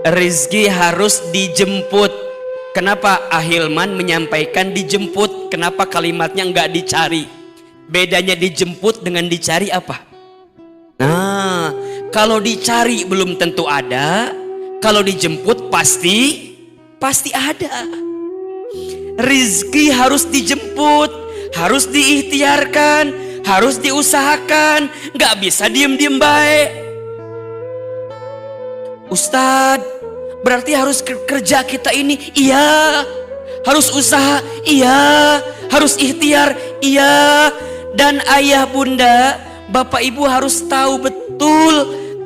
Rizki harus dijemput. Kenapa Ahilman menyampaikan dijemput? Kenapa kalimatnya nggak dicari? Bedanya dijemput dengan dicari apa? Nah, kalau dicari belum tentu ada. Kalau dijemput pasti ada. Rizki harus dijemput, harus diikhtiarkan, harus diusahakan. Nggak bisa diem-diem baik. Ustadz, berarti harus kerja kita ini? Iya. Harus usaha? Iya. Harus ikhtiar? Iya. Dan ayah bunda, bapak ibu harus tahu betul,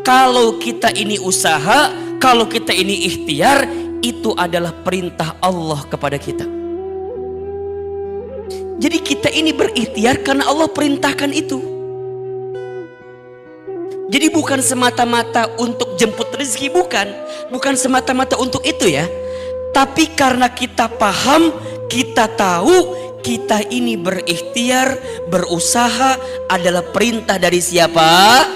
kalau kita ini usaha, kalau kita ini ikhtiar, itu adalah perintah Allah kepada kita. Jadi kita ini berikhtiar karena Allah perintahkan itu. Jadi bukan semata-mata untuk jemput rezeki, bukan semata-mata untuk itu ya. Tapi karena kita paham, kita tahu kita ini berikhtiar, berusaha adalah perintah dari siapa?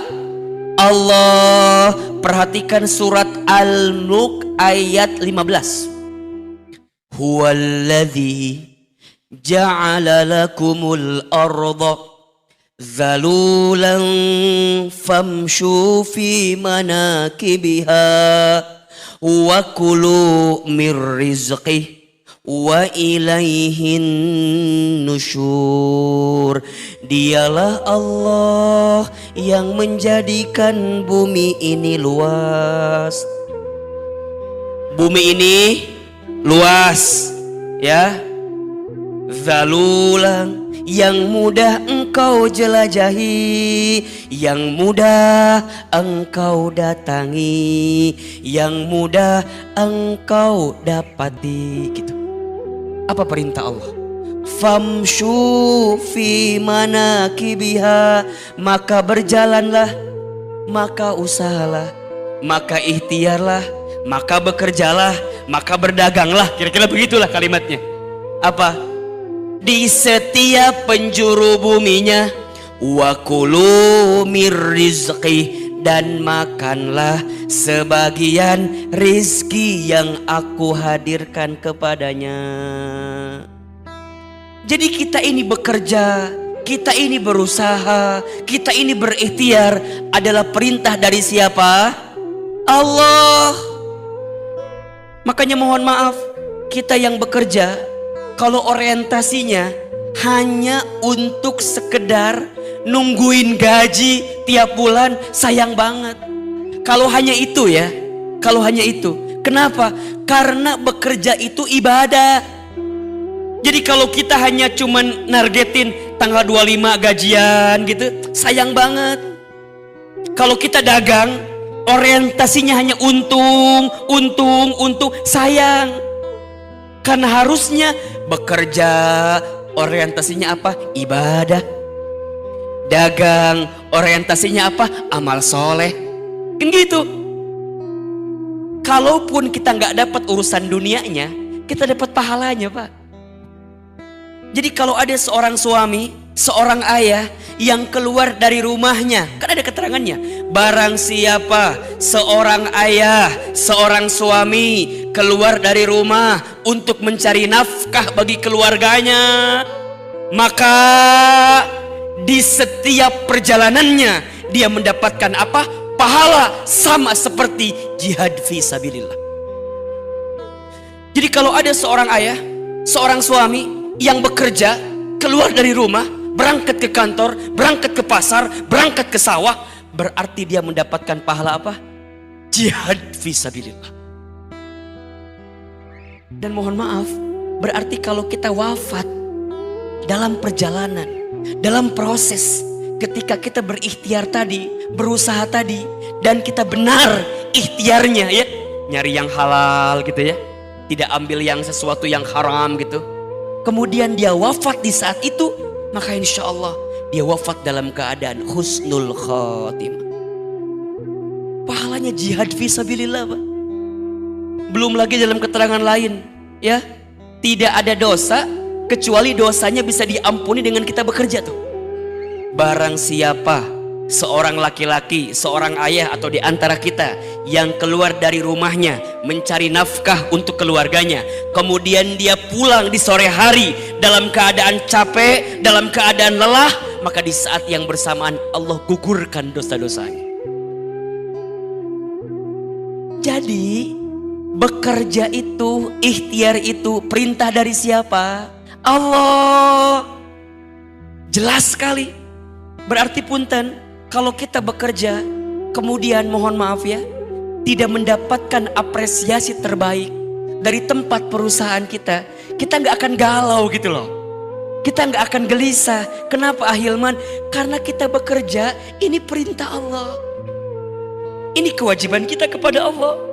Allah. Perhatikan surat Al-Mulk ayat 15. Huwallazi ja'ala lakumul arda zalulan famshu fi manakibiha wa kulu mir rizqih wa ilaihin nusyur. Dialah Allah yang menjadikan bumi ini luas. Bumi ini luas ya. Zalulan, yang mudah engkau jelajahi, yang mudah engkau datangi, yang mudah engkau dapati, gitu. Apa perintah Allah? Famshu fi manakibiha, maka berjalanlah, maka usahalah, maka ikhtiarlah, maka bekerjalah, maka berdaganglah. Kira-kira begitulah kalimatnya. Apa? Di setiap penjuru buminya. Wa kulu mir rizqi, dan makanlah sebagian rizki yang aku hadirkan kepadanya. Jadi kita ini bekerja, kita ini berusaha, kita ini berikhtiar adalah perintah dari siapa? Allah. Makanya mohon maaf, kita yang bekerja, kalau orientasinya hanya untuk sekedar nungguin gaji tiap bulan, sayang banget. Kalau hanya itu ya, kalau hanya itu. Kenapa? Karena bekerja itu ibadah. Jadi kalau kita hanya cuman nargetin tanggal 25 gajian gitu, sayang banget. Kalau kita dagang, orientasinya hanya untung, sayang. Karena harusnya bekerja orientasinya apa? Ibadah. Dagang orientasinya apa? Amal soleh. Kan gitu. Kalaupun kita nggak dapat urusan dunianya, kita dapat pahalanya, Pak. Jadi kalau ada seorang suami, seorang ayah yang keluar dari rumahnya, kan ada keterangannya. Barang siapa seorang ayah, seorang suami keluar dari rumah untuk mencari nafkah bagi keluarganya, maka di setiap perjalanannya dia mendapatkan apa? Pahala sama seperti jihad fi sabilillah. Jadi kalau ada seorang ayah, seorang suami yang bekerja, keluar dari rumah, berangkat ke kantor, berangkat ke pasar, berangkat ke sawah, berarti dia mendapatkan pahala apa? Jihad fi sabilillah. Dan mohon maaf, berarti kalau kita wafat dalam perjalanan, dalam proses, ketika kita berikhtiar tadi, berusaha tadi, dan kita benar ikhtiarnya ya, nyari yang halal gitu ya, tidak ambil yang sesuatu yang haram gitu, kemudian dia wafat di saat itu, maka insya Allah dia wafat dalam keadaan husnul khatimah. Pahalanya jihad fisabilillah, Pak. Belum lagi dalam keterangan lain ya, tidak ada dosa kecuali dosanya bisa diampuni dengan kita bekerja tuh. Barang siapa seorang laki-laki, seorang ayah atau di antara kita yang keluar dari rumahnya mencari nafkah untuk keluarganya, kemudian dia pulang di sore hari dalam keadaan capek, dalam keadaan lelah, maka di saat yang bersamaan Allah gugurkan dosa-dosanya. Jadi bekerja itu, ikhtiar itu perintah dari siapa? Allah. Jelas sekali. Berarti punten, kalau kita bekerja kemudian mohon maaf ya, tidak mendapatkan apresiasi terbaik dari tempat perusahaan kita, kita nggak akan galau gitu loh. Kita nggak akan gelisah. Kenapa Ahilman? Karena kita bekerja, ini perintah Allah. Ini kewajiban kita kepada Allah.